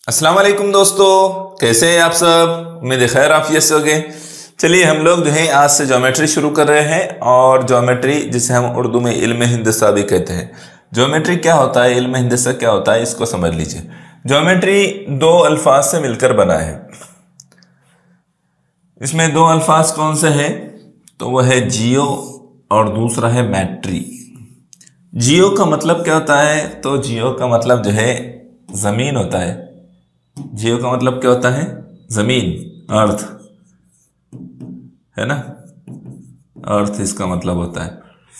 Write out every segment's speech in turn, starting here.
अस्सलाम वालेकुम दोस्तों, कैसे हैं आप सब। उम्मीद है खैर आफियत से होंगे। चलिए हम लोग जो है आज से ज्योमेट्री शुरू कर रहे हैं। और ज्योमेट्री जिसे हम उर्दू में इल्म हिंदसा भी कहते हैं। ज्योमेट्री क्या होता है, इल्म हिंदसा क्या होता है, इसको समझ लीजिए। ज्योमेट्री दो अल्फाज से मिलकर बना है। इसमें दो अल्फाज कौन से हैं, तो वह है जियो और दूसरा है मैट्री। जियो का मतलब क्या होता है, तो जियो का मतलब जो है जमीन होता है। जियो का मतलब क्या होता है, जमीन, अर्थ, है ना। अर्थ इसका मतलब होता है।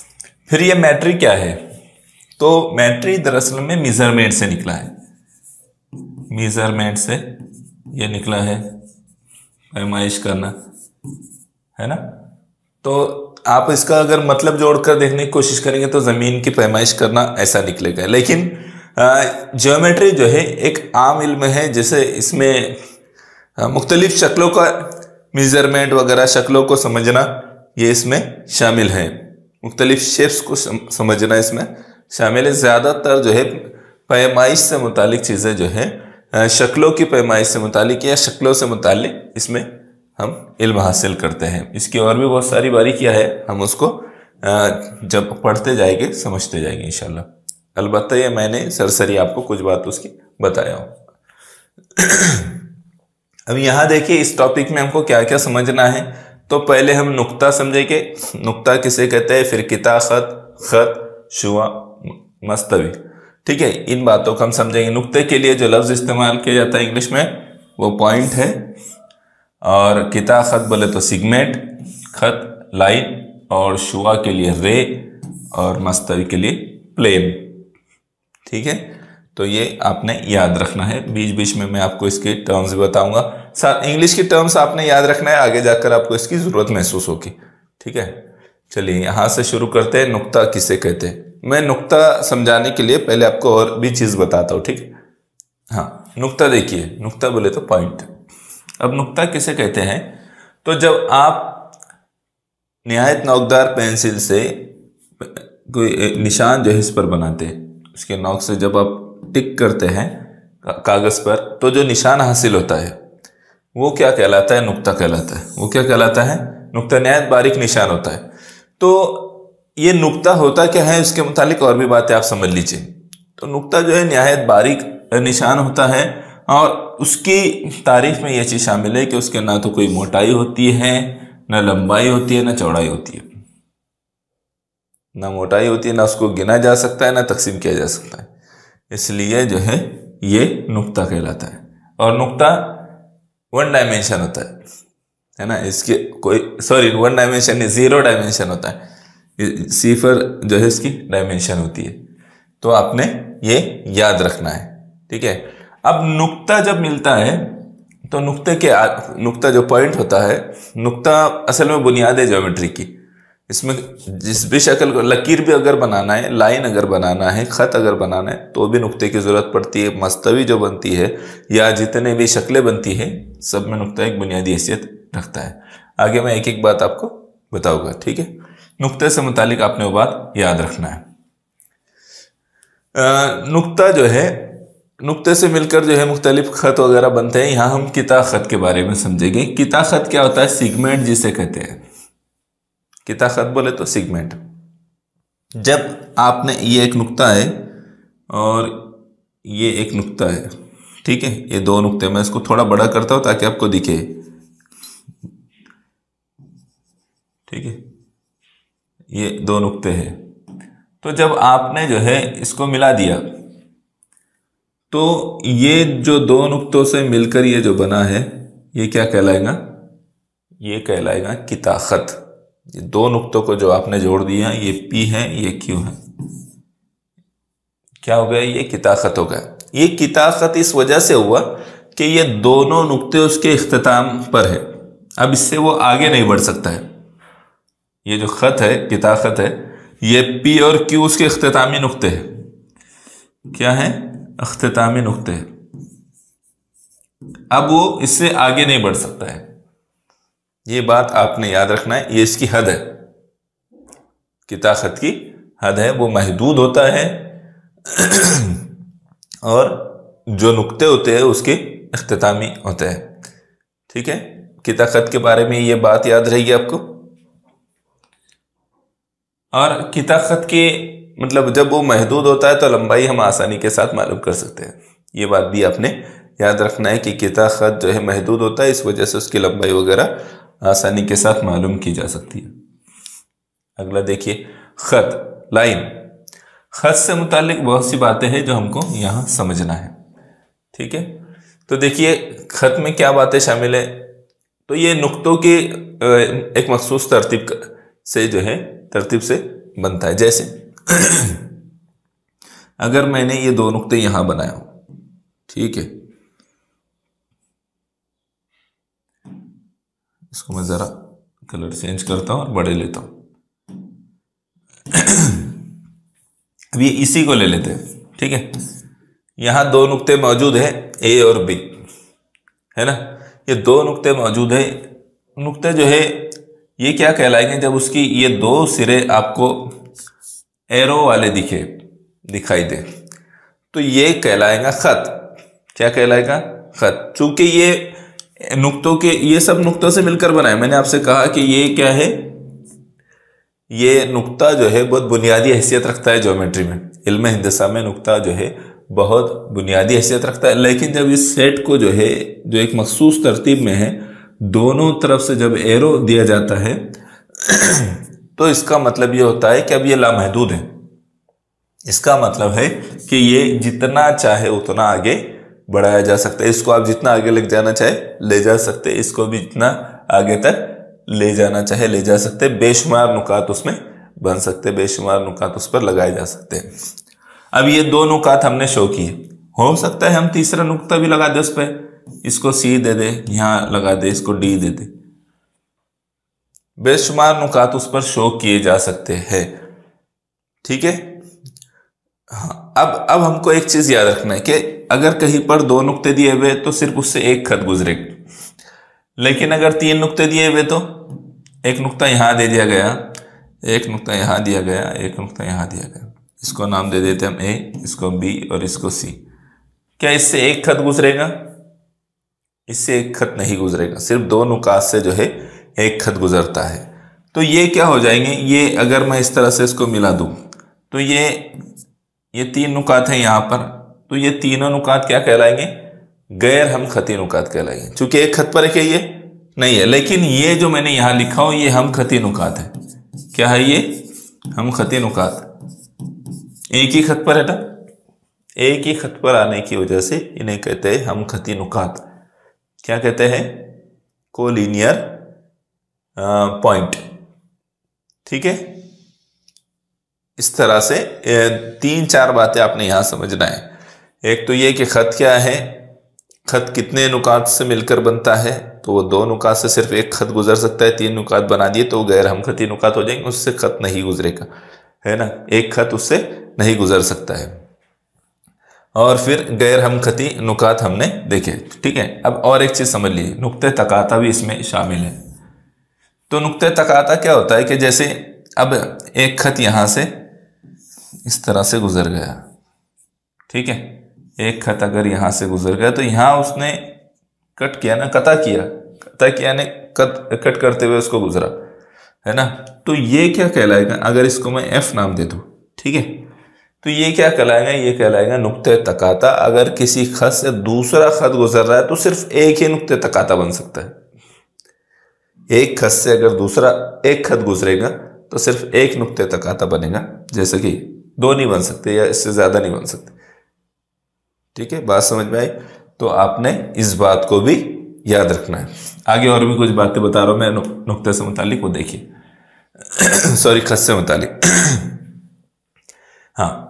फिर ये मैट्री क्या है, तो मैट्री दरअसल में मेजरमेंट से निकला है। मेजरमेंट से ये निकला है, पैमाइश करना, है ना। तो आप इसका अगर मतलब जोड़कर देखने की कोशिश करेंगे तो जमीन की पैमाइश करना ऐसा निकलेगा। लेकिन ज्योमेट्री जो है एक आम इल्म है, जैसे इसमें मुख्तलिफ शक्लों का मेजरमेंट वगैरह, शक्लों को समझना ये इसमें शामिल है। मुख्तलिफ शेप्स को समझना इसमें शामिल है। ज़्यादातर जो है पैमाइश से मुतालिक चीज़ें जो है, शक्लों की पैमाइश से मुतालिक या शक्लों से मुतालिक इसमें हम इल्म हासिल करते हैं। इसकी और भी बहुत सारी बारीकियां है, हम उसको जब पढ़ते जाएंगे समझते जाएंगे इंशाल्लाह। अलबत्ता ये मैंने सरसरी आपको कुछ बात उसकी बताया हूँ। अब यहाँ देखिए इस टॉपिक में हमको क्या क्या समझना है। तो पहले हम नुक्ता समझेंगे। नुक्ता किसे कहते हैं, फिर किता, खत, खत, शुआ, मस्तवी। ठीक है, इन बातों को हम समझेंगे। नुक्ते के लिए जो लफ्ज़ इस्तेमाल किया जाता है इंग्लिश में वो पॉइंट है। और किता खत बोले तो सिगमेंट, खत लाइन, और शुआ के लिए रे, और मस्तवी के लिए प्लेन। ठीक है, तो ये आपने याद रखना है। बीच बीच में मैं आपको इसके टर्म्स बताऊंगा। साथ इंग्लिश की टर्म्स आपने याद रखना है, आगे जाकर आपको इसकी ज़रूरत महसूस होगी। ठीक है, चलिए यहाँ से शुरू करते हैं। नुक्ता किसे कहते हैं, मैं नुक्ता समझाने के लिए पहले आपको और भी चीज़ बताता हूँ। ठीक है, हाँ, नुक्ता देखिए, नुक्ता बोले तो पॉइंट। अब नुक्ता किसे कहते हैं, तो जब आप निहायत नोकदार पेंसिल से कोई निशान जो है इस पर बनाते हैं, उसके नोक से जब आप टिक करते हैं कागज पर, तो जो निशान हासिल होता है वो क्या कहलाता है, नुक्ता कहलाता है। वो क्या कहलाता है, नुक्ता। निहायत बारीक निशान होता है। तो ये नुक्ता होता क्या है, इसके मुतालिक और भी बातें आप समझ लीजिए। तो नुक्ता जो है निहायत बारीक निशान होता है, और उसकी तारीफ में यह चीज़ शामिल है कि उसके ना तो कोई मोटाई होती है, ना लंबाई होती है, ना चौड़ाई होती है। ना मोटाई होती है, ना उसको गिना जा सकता है, ना तकसीम किया जा सकता है। इसलिए जो है ये नुक्ता कहलाता है। और नुक्ता वन डायमेंशन होता है ना। इसके कोई वन डायमेंशन नहीं, 0 डायमेंशन होता है। सिफर जो है इसकी डायमेंशन होती है। तो आपने ये याद रखना है। ठीक है, अब नुक्ता जब मिलता है तो नुक्ता जो पॉइंट होता है, नुक्ता असल में बुनियाद है ज्योमेट्री की। इसमें जिस भी शक्ल को, लकीर भी अगर बनाना है, लाइन अगर बनाना है, खत अगर बनाना है, तो भी नुक्ते की ज़रूरत पड़ती है। मस्तवी जो बनती है या जितने भी शक्लें बनती है, सब में नुक्ता एक बुनियादी हैसियत रखता है। आगे मैं एक एक बात आपको बताऊंगा। ठीक है, नुक्ते से मुतालिक आपने वो बात याद रखना है। नुक्ता जो है, नुक्ते से मिलकर जो है मुख्तलिफ खत वगैरह बनते हैं। यहाँ हम किता खत के बारे में समझेंगे। किता खत क्या होता है, सिगमेंट जिसे कहते हैं। किता खत बोले तो सिगमेंट। जब आपने, ये एक नुक्ता है और ये एक नुक्ता है, ठीक है, ये दो नुक्ते, मैं इसको थोड़ा बड़ा करता हूं ताकि आपको दिखे। ठीक है, ये दो नुक्ते हैं। तो जब आपने जो है इसको मिला दिया, तो ये जो दो नुक्तों से मिलकर ये जो बना है, ये क्या कहलाएगा, ये कहलाएगा किता खत। ये दो नुक्तों को जो आपने जोड़ दिया, ये P है, ये Q है, क्या हो गया, ये किता खत हो गया। ये किता खत इस वजह से हुआ कि ये दोनों नुक्ते उसके इख्तिताम पर है। अब इससे वो आगे नहीं बढ़ सकता है। ये जो खत है, किता खत है, ये P और Q उसके इख्तितामी नुक्ते हैं। क्या है, इख्तितामी नुक्ते हैं। अब वो इससे आगे नहीं बढ़ सकता है। ये बात आपने याद रखना है। ये इसकी हद है, किता खत की हद है, वो महदूद होता है और जो नुक्ते होते हैं उसके इख्तितामी होते हैं। ठीक है, किता खत के बारे में ये बात याद रहेगी आपको। और किता खत के मतलब जब वो महदूद होता है तो लंबाई हम आसानी के साथ मालूम कर सकते हैं। ये बात भी आपने याद रखना है कि किता खत जो है महदूद होता है, इस वजह से उसकी लंबाई वगैरह आसानी के साथ मालूम की जा सकती है। अगला देखिए, खत, लाइन। खत से मुतालिक बहुत सी बातें हैं जो हमको यहाँ समझना है। ठीक है, तो देखिए खत में क्या बातें शामिल है। तो ये नुक्तों की एक मखसूस तरतीब से जो है तरतीब से बनता है। जैसे अगर मैंने ये दो नुक्ते यहां बनाया हो, ठीक है, इसको मैं जरा कलर चेंज करता हूं और बड़े लेता हूं। अब ये इसी को ले लेते हैं। ठीक है, यहां दो नुक्ते मौजूद है, ए और बी, है ना। ये दो नुक्ते मौजूद है। नुक्ते जो है ये क्या कहलाएंगे, जब उसकी ये दो सिरे आपको एरो वाले दिखाई दे तो ये कहलाएगा खत। क्या कहलाएगा? खत। चूंकि ये नुक्तों के, ये सब नुक्तों से मिलकर बना है। मैंने आपसे कहा कि ये क्या है, ये नुक्ता जो है बहुत बुनियादी हैसियत रखता है ज्योमेट्री में। इल्म हिंदसा में नुक्ता जो है बहुत बुनियादी हैसियत रखता है। लेकिन जब इस सेट को जो है, जो एक मखसूस तरतीब में है, दोनों तरफ से जब एरो दिया जाता है तो इसका मतलब ये होता है कि अब ये लामहदूद है। इसका मतलब है कि ये जितना चाहे उतना आगे बढ़ाया जा सकता है। इसको आप जितना आगे ले जाना चाहे ले जा सकते हैं, इसको भी जितना आगे तक ले जाना चाहे ले जा सकते हैं। बेशुमार नुकात उसमें बन सकते हैं, बेशुमार नुकात उस पर लगाए जा सकते हैं। अब ये दो नुकात हमने शो किए, हो सकता है हम तीसरा नुक्ता भी लगा दे उस पर, इसको सी दे दे, यहां लगा दे, इसको डी दे दे। बेशुमार नुकात उस पर शो किए जा सकते हैं। ठीक है, हाँ। अब हमको एक चीज याद रखना है कि अगर कहीं पर दो नुक्ते दिए हुए तो सिर्फ उससे एक खत गुजरेगा, लेकिन अगर तीन नुक्ते दिए हुए तो एक नुक्ता यहां दे दिया गया, एक नुक्ता यहां दिया गया, एक नुक्ता यहां दिया गया। इसको नाम दे देते हम ए, इसको बी और इसको सी। क्या इससे एक खत गुजरेगा? इससे एक खत नहीं गुजरेगा, सिर्फ दो नुकात से जो है एक खत गुजरता है। तो ये क्या हो जाएंगे, ये अगर मैं इस तरह से इसको मिला दूं तो ये तीन नुकात हैं यहां पर, तो ये तीनों नुकात क्या कहलाएंगे? गैर हम खती नुकात कहलाएंगे। चूंकि एक खत पर है, ये नहीं है। लेकिन ये जो मैंने यहां लिखा हो ये हम खती नुकात है। क्या है ये? हम खती नुकात। एक ही खत पर है ना, एक ही खत पर आने की वजह से इन्हें कहते हैं हम खती नुकात। क्या कहते हैं? Collinear point. ठीक है, इस तरह से तीन चार बातें आपने यहां समझना है। एक तो ये कि खत क्या है, खत कितने नुकात से मिलकर बनता है, तो वो दो नुकात से सिर्फ एक खत गुजर सकता है। तीन नुकात बना दिए तो गैर हमखती नुकात हो जाएंगे, उससे खत नहीं गुजरेगा, है ना। एक खत उससे नहीं गुजर सकता है। और फिर गैर हमखती नुकात हमने देखे। ठीक है, अब और एक चीज समझ लीजिए, नुक्ते तकाता भी इसमें शामिल है। तो नुक्ते तकाता क्या होता है कि जैसे अब एक खत यहां से इस तरह से गुजर गया, ठीक है, एक खत अगर यहां से गुजर गया तो यहां उसने कट किया ना, कता किया ने कट करते हुए उसको गुजरा, है ना। तो ये क्या कहलाएगा? अगर इसको मैं एफ नाम दे दूं, ठीक है, तो ये क्या कहलाएगा? ये कहलाएगा नुक्ते तकाता। अगर किसी खत से दूसरा खत गुजर रहा है तो सिर्फ एक ही नुक्ते तकाता बन सकता है। एक खत से अगर दूसरा एक खत गुजरेगा तो सिर्फ एक नुक्ते तकाता बनेगा, जैसे कि दो नहीं बन सकते या इससे ज्यादा नहीं बन सकते। ठीक है, बात समझ में आई? तो आपने इस बात को भी याद रखना है। आगे और भी कुछ बातें बता रहा हूं मैं नुक्ते से मुतालिक, वो देखिए सॉरी, खत से मुतालिक। हाँ,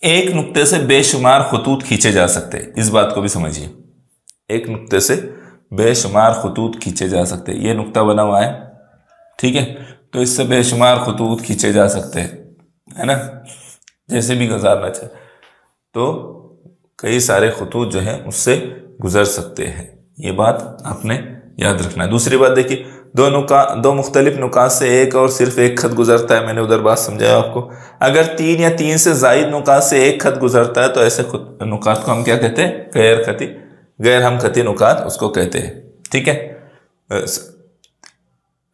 एक नुक्ते से बेशुमार खतूत खींचे जा सकते हैं, इस बात को भी समझिए। एक नुक्ते से बेशुमार खतूत खींचे जा सकते हैं। ये नुक्ता बना हुआ है, ठीक है, तो इससे बेशुमार खतूत खींचे जा सकते हैं, है ना। जैसे भी गुजारना चाहे तो कई सारे खतूत जो है उससे गुजर सकते हैं। ये बात आपने याद रखना है। दूसरी बात देखिए, दो मुख्तलिफ नुकात से एक और सिर्फ एक खत गुजरता है, मैंने उधर बात समझाया आपको। अगर 3 या 3 से जायद नुकात से एक खत गुजरता है तो ऐसे नुकात को हम क्या कहते हैं? गैर हम खती नुकात उसको कहते हैं। ठीक है,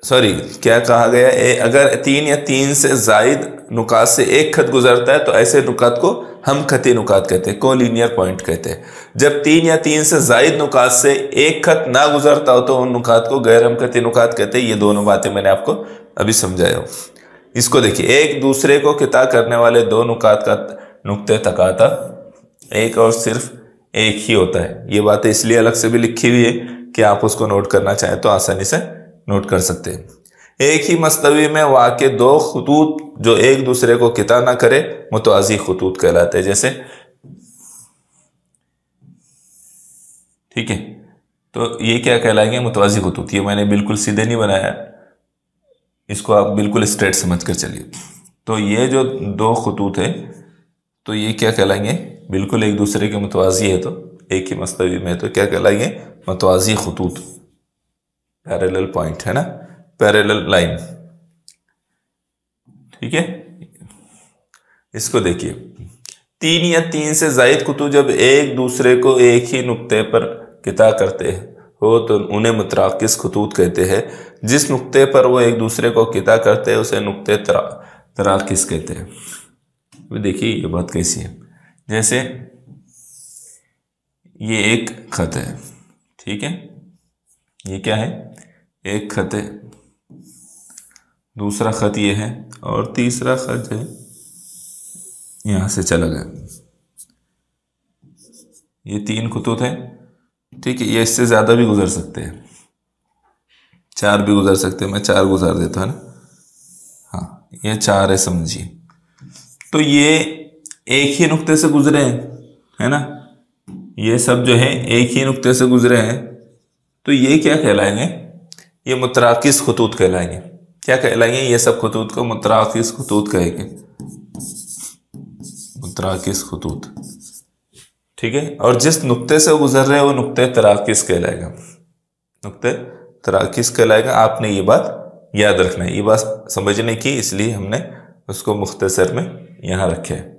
सॉरी क्या कहा गया, अगर 3 या 3 से जायद नुकात से एक खत गुजरता है तो ऐसे नुकात को हम खती नुकात कहते हैं, कोलिनियर पॉइंट कहते हैं। जब 3 या 3 से जायद नुकात से एक खत ना गुजरता हो तो उन नुकात को गैर हम खती नुकात कहते हैं। ये दोनों बातें मैंने आपको अभी समझाया हूं। इसको देखिए, एक दूसरे को किता करने वाले दो नुकात का नुक्ते तकाता एक और सिर्फ एक ही होता है। ये बातें इसलिए अलग से भी लिखी हुई है कि आप उसको नोट करना चाहें तो आसानी से नोट कर सकते हैं। एक ही मस्तवी में वाक़े दो खतूत जो एक दूसरे को किता ना करे मुतवाज़ी खतूत कहलाते हैं। जैसे ठीक है, तो ये क्या कहलाएंगे? मुतवाज़ी खतूत। ये मैंने बिल्कुल सीधे नहीं बनाया, इसको आप बिल्कुल स्ट्रेट समझ कर चलिए। तो ये जो दो खतूत है तो ये क्या कहलाएंगे? बिल्कुल एक दूसरे के मुतवाज़ी है, तो एक ही मस्तवी में तो क्या कहलाएंगे? मुतवाज़ी खतूत, पैरेलल पॉइंट है ना, पैरेलल लाइन। ठीक है, इसको देखिए, 3 या 3 से जायद खतूत जब एक दूसरे को एक ही नुक्ते पर किता करते हो तो उन्हें मुतराकिस खतूत कहते हैं। जिस नुक्ते पर वो एक दूसरे को किता करते हैं उसे नुक्ते तराकिस कहते हैं। देखिए ये बात कैसी है, जैसे ये एक खत है, ठीक है, ये क्या है? एक खत है, दूसरा खत ये है और तीसरा खत है यहां से चला गया। ये 3 खतूत है, ठीक है। ये इससे ज्यादा भी गुजर सकते हैं, 4 भी गुजर सकते हैं, मैं 4 गुजार देता हूं ना। हाँ, ये 4 है समझिए। तो ये एक ही नुक्ते से गुजरे हैं, है ना, ये सब जो है एक ही नुक्ते से गुजरे हैं, तो ये क्या कहलाएंगे? ये मुतराकिस खतूत कहलाएंगे। क्या कहलाएंगे? ये सब खतूत को मुतराकिस खतूत कहेंगे, मुतराकिस खतूत, ठीक है। और जिस नुक्ते से गुजर रहे हैं वो नुक्ते तराकिस कहलाएगा, नुक्ते तराकिस कहलाएगा। आपने ये बात याद रखना है, ये बात समझने की, इसलिए हमने उसको मुख्तसर में यहाँ रखे है।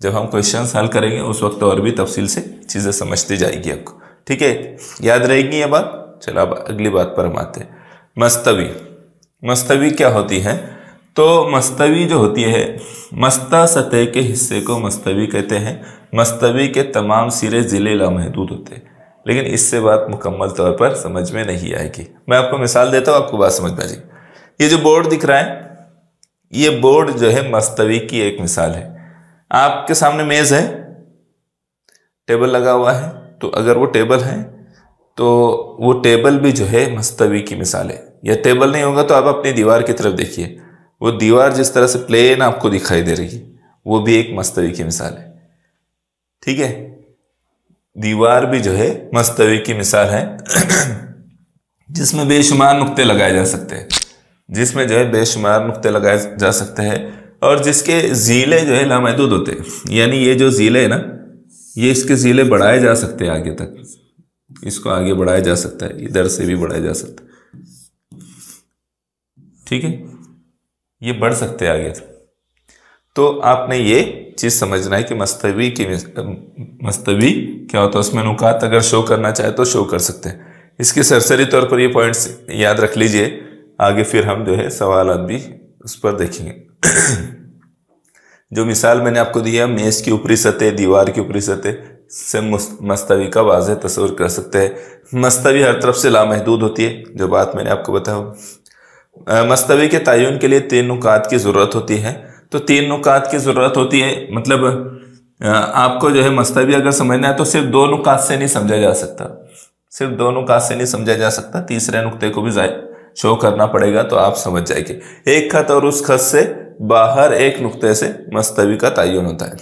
जब हम क्वेश्चन हल करेंगे उस वक्त और भी तफसील से चीज़ें समझती जाएगी आपको, ठीक है, याद रहेगी ये बात। चलो अब अगली बात पर हम आते हैं। मस्तवी, मस्तवी क्या होती है? तो मस्तवी जो होती है, मस्ता सतह के हिस्से को मस्तवी कहते हैं। मस्तवी के तमाम सिरे ज़िले लामहदूद होते हैं, लेकिन इससे बात मुकम्मल तौर पर समझ में नहीं आएगी। मैं आपको मिसाल देता हूँ, आपको बात समझ में आ जाएगी। ये जो बोर्ड दिख रहा है, ये बोर्ड जो है मस्तवी की एक मिसाल है। आपके सामने मेज है, टेबल लगा हुआ है, तो अगर वो टेबल है तो वो टेबल भी जो है मस्तवी की मिसाल है। या टेबल नहीं होगा तो आप अपनी दीवार की तरफ देखिए, वो दीवार जिस तरह से प्लेन आपको दिखाई दे रही है वो भी एक मस्तवी की मिसाल है, ठीक है। दीवार भी जो है मस्तवी की मिसाल है जिसमें बेशुमार नुक्ते लगाए जा सकते हैं, जिसमें जो है बेशुमार नुक्ते लगाए जा सकते हैं और जिसके ज़ीले जो है लामहदूद होते हैं। यानी ये जो ज़ीले है ना, ये इसके ज़ीले बढ़ाए जा सकते हैं आगे तक, इसको आगे बढ़ाया जा सकता है, इधर से भी बढ़ाया जा सकता है, ठीक है, ये बढ़ सकते हैं आगे। तो आपने ये चीज़ समझना है कि मस्तवी क्या होता है, उसमें नुकात अगर शो करना चाहे तो शो कर सकते हैं। इसके सरसरी तौर पर ये पॉइंट्स याद रख लीजिए, आगे फिर हम जो है सवालात भी उस पर देखेंगे। जो मिसाल मैंने आपको दिया, मेज की ऊपरी सतह, दीवार की ऊपरी सतह से मस्तवी का वाज़ेह तस्वीर कर सकते हैं। मस्तवी हर तरफ से लामहदूद होती है, जो बात मैंने आपको बताया। मस्तवी के तयन के लिए 3 नुकात की ज़रूरत होती है। तो 3 नुकात की ज़रूरत होती है, मतलब आपको जो है मस्तवी अगर समझना है तो सिर्फ 2 नुकात से नहीं समझा जा सकता, सिर्फ 2 नुकात से नहीं समझा जा सकता, तीसरे नुक्ते को भी शो करना पड़ेगा, तो आप समझ जाएंगे। एक खत और उस खत से बाहर एक नुक्ते से मस्तवी का तयन होता है।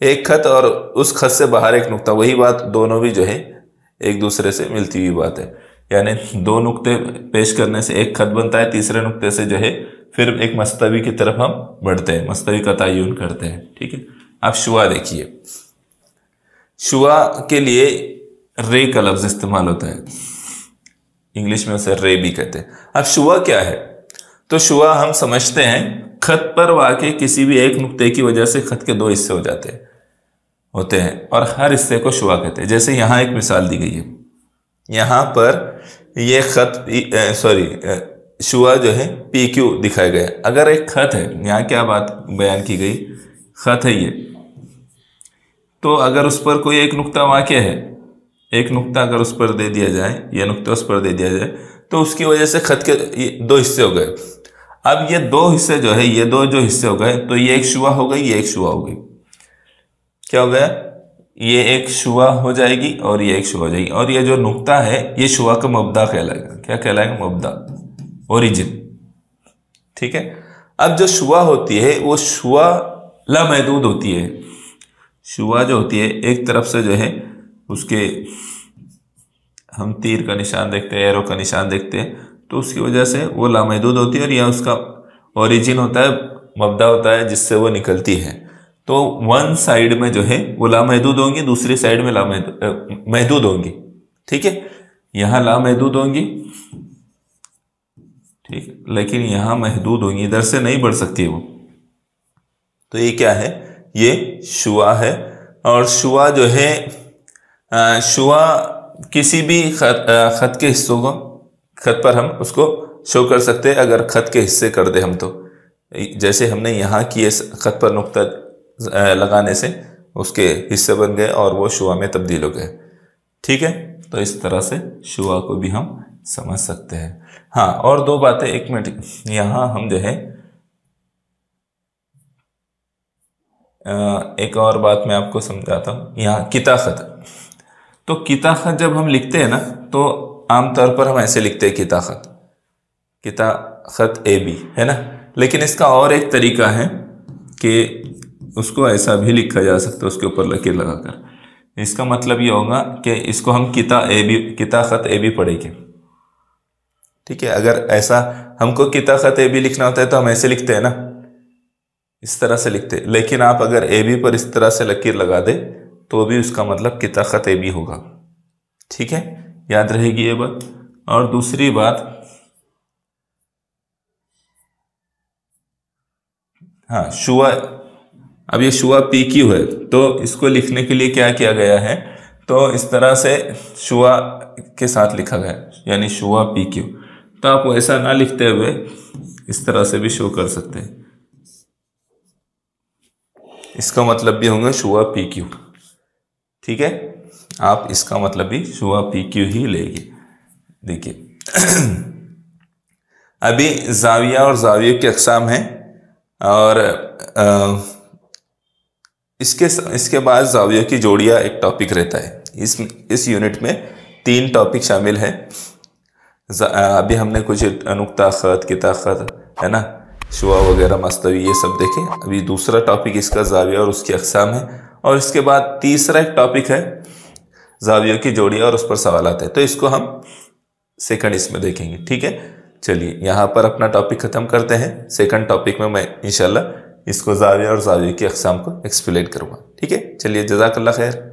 एक खत और उस खत से बाहर एक नुक्ता, वही बात, दोनों भी जो है एक दूसरे से मिलती हुई बात है। यानी 2 नुक्ते पेश करने से एक खत बनता है, तीसरे नुक्ते से जो है फिर एक मस्तवी की तरफ हम बढ़ते हैं, मस्तवी का तयन करते हैं, ठीक है। अब शुआ देखिए, शुआ के लिए रे का लफ्ज इस्तेमाल होता है। इंग्लिश में उसे रे भी कहते हैं। अब शुआ क्या है? तो शुआ हम समझते हैं खत पर वाक़े किसी भी एक नुक्ते की वजह से खत के दो हिस्से होते हैं और हर हिस्से को शुआ कहते हैं। जैसे यहाँ एक मिसाल दी गई है, यहाँ पर ये खत शुआ जो है PQ दिखाया गया है। अगर एक खत है, यहाँ क्या बात बयान की गई, खत है ये, तो अगर उस पर कोई एक नुक्ता वाक़े है, एक नुक्ता अगर उस पर दे दिया जाए, यह नुक्ता उस पर दे दिया जाए, तो उसकी वजह से खत के दो हिस्से हो गए। अब ये दो हिस्से जो है, ये दो जो हिस्से हो गए, तो ये एक शुआ हो गई, ये एक शुआ हो गई। क्या हो गया? ये एक शुआ हो जाएगी और ये एक शुआ हो जाएगी, और ये जो नुक्ता है ये शुआ का मब्दा कहलाएगा। क्या कहलाएगा? मब्दा, ओरिजिन। ठीक है। अब जो शुआ होती है वो शुआ लामहदूद होती है। शुआ जो होती है एक तरफ से जो है उसके हम तीर का निशान देखते हैं, एरो का निशान देखते हैं, तो उसकी वजह से वो लामहदूद होती है और यह उसका ओरिजिन होता है, मब्दा होता है जिससे वो निकलती है। तो वन साइड में जो है वो लामहदूद होंगी, दूसरी साइड में महदूद होंगी। ठीक है, यहाँ लामहदूद होंगी, ठीक, लेकिन यहाँ महदूद होंगी, इधर से नहीं बढ़ सकती है वो। तो ये क्या है? ये शुआ है। और शुआ जो है, शुआ किसी भी खत के हिस्सों को, खत पर हम उसको शो कर सकते हैं अगर खत के हिस्से कर दे हम तो। जैसे हमने यहाँ किए, खत पर नुक्ता लगाने से उसके हिस्से बन गए और वो शुआ में तब्दील हो गए। ठीक है, तो इस तरह से शुआ को भी हम समझ सकते हैं। हाँ, और दो बातें, एक मिनट, यहाँ हम जो है एक और बात मैं आपको समझाता हूँ। यहाँ किताखत, तो किताखत जब हम लिखते हैं ना, तो आमतौर पर हम ऐसे लिखते हैं किताखत, किताखत AB, है ना। लेकिन इसका और एक तरीका है कि उसको ऐसा भी लिखा जा सकता है, उसके ऊपर लकीर लगाकर। इसका मतलब ये होगा कि इसको हम किताखत AB पढ़ेंगे। ठीक है, अगर ऐसा हमको किताखत AB लिखना होता है तो हम ऐसे लिखते हैं ना, इस तरह से लिखते हैं। लेकिन आप अगर AB पर इस तरह से लकीर लगा दे तो भी उसका मतलब किताखत AB होगा। ठीक है, याद रहेगी ये बात। और दूसरी बात, हाँ, शुआ, अब ये शुआ PQ है, तो इसको लिखने के लिए क्या किया गया है, तो इस तरह से शुआ के साथ लिखा गया, यानी शुआ PQ। तो आप ऐसा ना लिखते हुए इस तरह से भी शो कर सकते हैं, इसका मतलब भी होगा शुआ PQ। ठीक है, आप इसका मतलब भी शुआ PQ ही लेंगे। देखिए अभी जाविया और जाविये की अक़साम हैं, और इसके बाद जावियों की जोड़ियाँ एक टॉपिक रहता है। इस यूनिट में 3 टॉपिक शामिल है। अभी हमने कुछ नुक्ता खत, किताखत, है ना, शुआ वगैरह, मस्तवी, ये सब देखें। अभी दूसरा टॉपिक इसका जाविया और उसकी अक़साम है, और इसके बाद तीसरा एक टॉपिक है जावियों की जोड़ियाँ और उस पर सवालात है, तो इसको हम सेकंड इसमें देखेंगे। ठीक है, चलिए यहाँ पर अपना टॉपिक ख़त्म करते हैं। सेकंड टॉपिक में मैं इंशाल्लाह इसको जाविया और जाविया की अक़साम को एक्सप्लेन करूँगा। ठीक है, चलिए, जज़ाकल्लाह खैर।